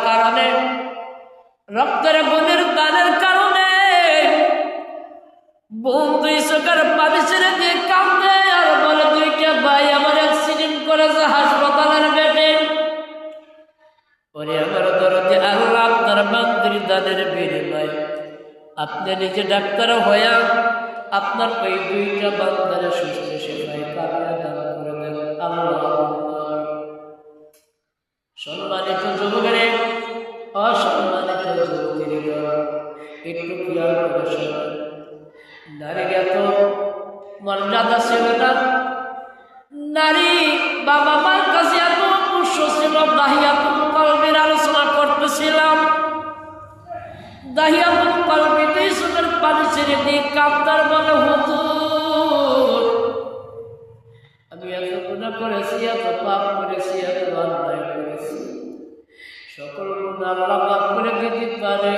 কারণে, রক্তের বোনের দানের কারণে বোন দুই চোখের পানি ছেড়ে দিয়ে কাঁদে আর বলে, দুইটা ভাই আমার অ্যাক্সিডেন্ট করেছে হাসপাতালের বেডে। ওরে আমার দরদে আল্লাহ, আপনার বান্দির দানের বিনিময় আপনি নিজে ডাক্তার হইয়া আপনার ওই দুইটা বান্দার সুস্থ সেবায় কামিয়া দান করে দেন আল্লাহ। সম্মানিত যুবকেরা, অসম্মানিত যুবতীরা, একটু খেয়াল করে শোনেন। নারীর এত মর্যাদা ছিল না, নারী বাবা মার কাছে এত পুষ্য ছিল। দাহিয়াতুল কলবের আলোচনা করতেছিলাম। দাহিয়াতুল কলবে দুই চোখের পানি ছেড়ে দিয়ে কাঁদার বলে, হুজুর আমি এত গুনাহ করেছি, এত পাপ করেছি, এত অন্যায় করেছি, সকল গুনাহ আল্লাহ মাফ করে দিতে পারে,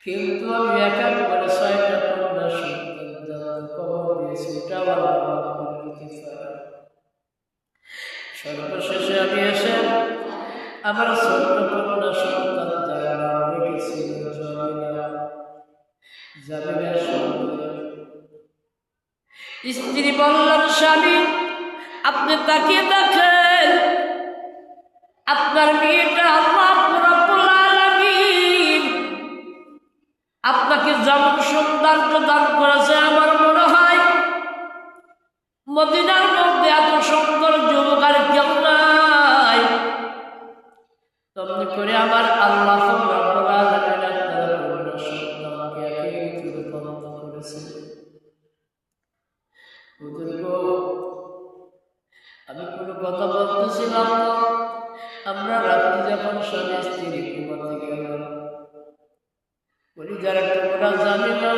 কিন্তু আমি এক এক করে 6টা কন্যা সন্তান কবর দিয়েছি, ওটাও আল্লাহ মাফ করে দিতে পারে। সর্বশেষে আমি এসে আমার ছোট্ট কন্যা সন্তান যারা রেখেছিল জামিনের সন্তান, স্ত্রী বললেন, স্বামী আপনি তাকিয়ে দেখেন আপনার মেয়েটা আল্লাহ রাব্বুল আলামিন আপনাকে যেমন সৌন্দর্য দান করেছে, আমার মনে হয় মদিনার মধ্যে এত সুন্দর যুবক আর কেউ নাই। তেমনি করে আমার আল্লাহ রাব্বুল আলামিন আপনার কন্যা সন্তানকে একই রূপান্তরিত করেছে। আমি কোনো কথা বলতেছিলাম না। আমরা রাত্রি যখন স্বামী স্ত্রী ঘুমাতে গেলাম, বলি যারা তোমরা জানি না,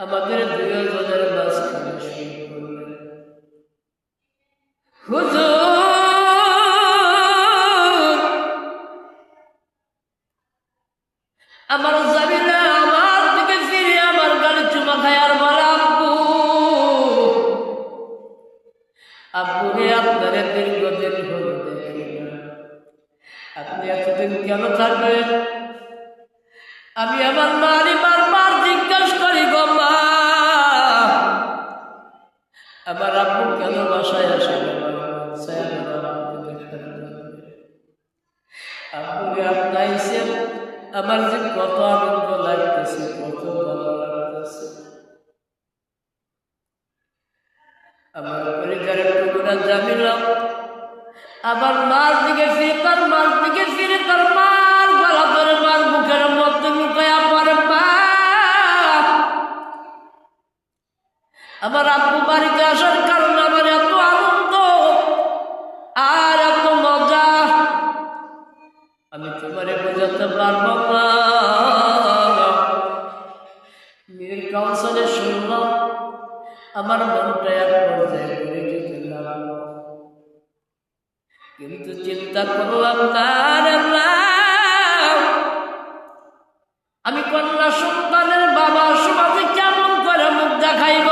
আমাদের দুজনের মাঝখানে শুরু করলেন, হুজুর আমার জামিনা আমার দিকে ফিরে আমার গালে চুমা খায় আর বলে, আব্বু আব্বু হে আপনার দীর্ঘদিন হল দেখি না, আপনি এতদিন কেন থাকবেন? আমি আমার মারি বারবার জিজ্ঞাসা করি, গো মা আমার আব্বু কেন বাসায় আসে? আব্বু আপনি আইসেন, আমার যে কত আনন্দ লাগতেছে, কত ভালো লাগতেছে। আমার পরিবারের টুকুরা জানিলাম, আবার মার দিকে ফিরে, তার মার দিকে ফিরে, তার মার গলা ধরে মার মুখের মধ্যে লুকায়া পড়ে, মা আমার আব্বু বাড়িতে আসার কারণে আমার এত আনন্দ আর এত মজা, আমি তোমারে বোঝাতে পারবো না। মেয়ের কাউন্সিলে শুনলাম, আমার মনটা এক পর্যায়ে করে যেতে লাগলো, কিন্তু চিন্তা করলাম না রে না, আমি কন্যা সন্তানের বাবা সমাজে কেমন করে মুখ দেখাইব,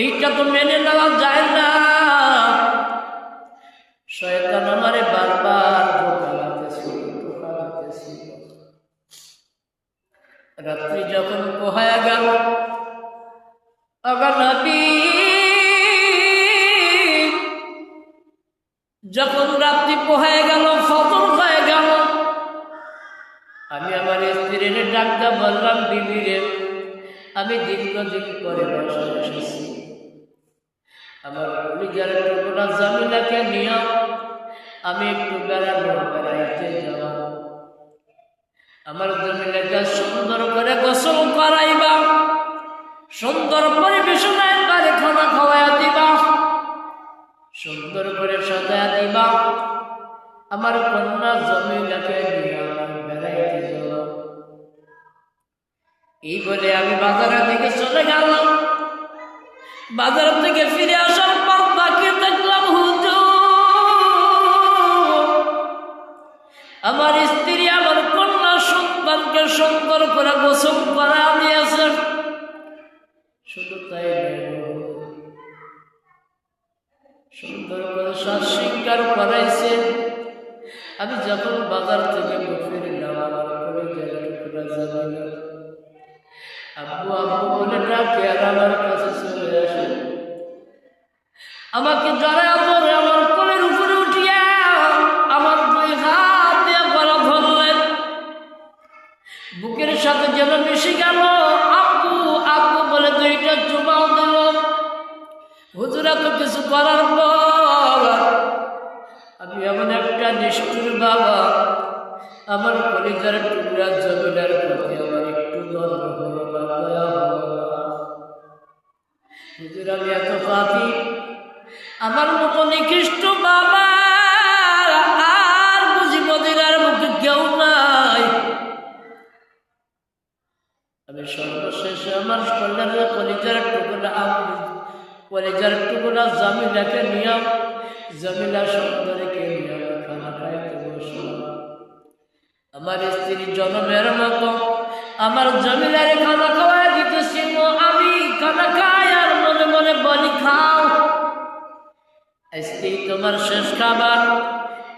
এইটা তো মেনে নেওয়া যায় না। শয়তান আমারে বারবার ধোঁকা দিতেছিল। রাত্রি যখন পোহায়া গেল, যখন রাত্রি পোহায় গেল, ফজর হয়ে গেল, আমি আমার স্ত্রীর ডাকটা বললাম, বিবি রে আমি দীর্ঘদিন পরে বাসায় এসেছি, আমার কলিজার টুকরা জামিলাকে নিয়ে আমি একটু বেড়াইতে যাব, আমার জামিলাকে সুন্দর করে গোসল করাইবা, সুন্দর পরিবেশনায় তারে খানা খাওয়াইয়া দিবা, সুন্দর করে সাজায়া দিবা, আমার কন্যা জামিলাকে নিয়ে আমি বেড়াইতে যাব। এই বলে আমি বাজারের দিকে চলে গেলাম। বাজার থেকে ফিরে আসার পর তাকে দেখলাম, হুজুর আমার স্ত্রী আমার কন্যা সন্তানকে সুন্দর করে গোসল করা দিয়েছে। শুধু তাই সুন্দর করে শ্বাস স্বীকার করাইছে, আমি যখন বাজার থেকে ফিরলাম আমার কলিজার টুকরা জামিলা আব্বু আব্বু বলে ডাকে আর আমার কাছে চলে আসে, আমাকে জড়ায় ধরে আমার কোলের উপরে উঠিয়া আমার দুই হাত দিয়ে গলা ধরলেন, বুকের সাথে যেন মিশে গেল। আব্বু আব্বু বলে দুইটা চুমাও দিল। হুজুরা তো কিছু করার পর আমি এমন একটা নিষ্ঠুর বাবা, আমার কলিজার টুকরা জমিলার প্রতি আমার একটু দরদ হলো না, দয়া হলো না। হুজুর আমি এত পাপী, আমার মতো নিকৃষ্ট বাবা আর বুঝি মদিনার মুখে কেউ নাই। আমি সর্বশেষে আমার কলিজার টুকরা জামিলাকে নিয়ে, জামিলা সুন্দরীকে নিয়ে খানা খাইতে বসলাম। আমার স্ত্রী জনমের মতো আমার জামিলারে খানা খাওয়াই দিতেছি, আমি খানা খাই আর মনে মনে বলি খাও, আজকেই তোমার শেষ খাবার,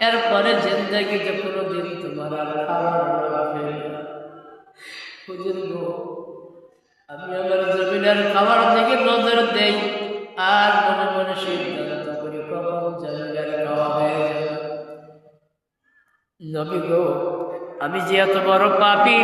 এরপরে জিন্দগিতে কোনোদিন তোমার আর খাবার লাগবে না। হুজুর গো, আমি আমার জমিলার খাবার থেকে নজর দেই আর মনে মনে সিদ্ধান্ত করি কখন জমিলার খাওয়া হয়ে যাবে। নবী গো, আমি যে এত বড় পাপী,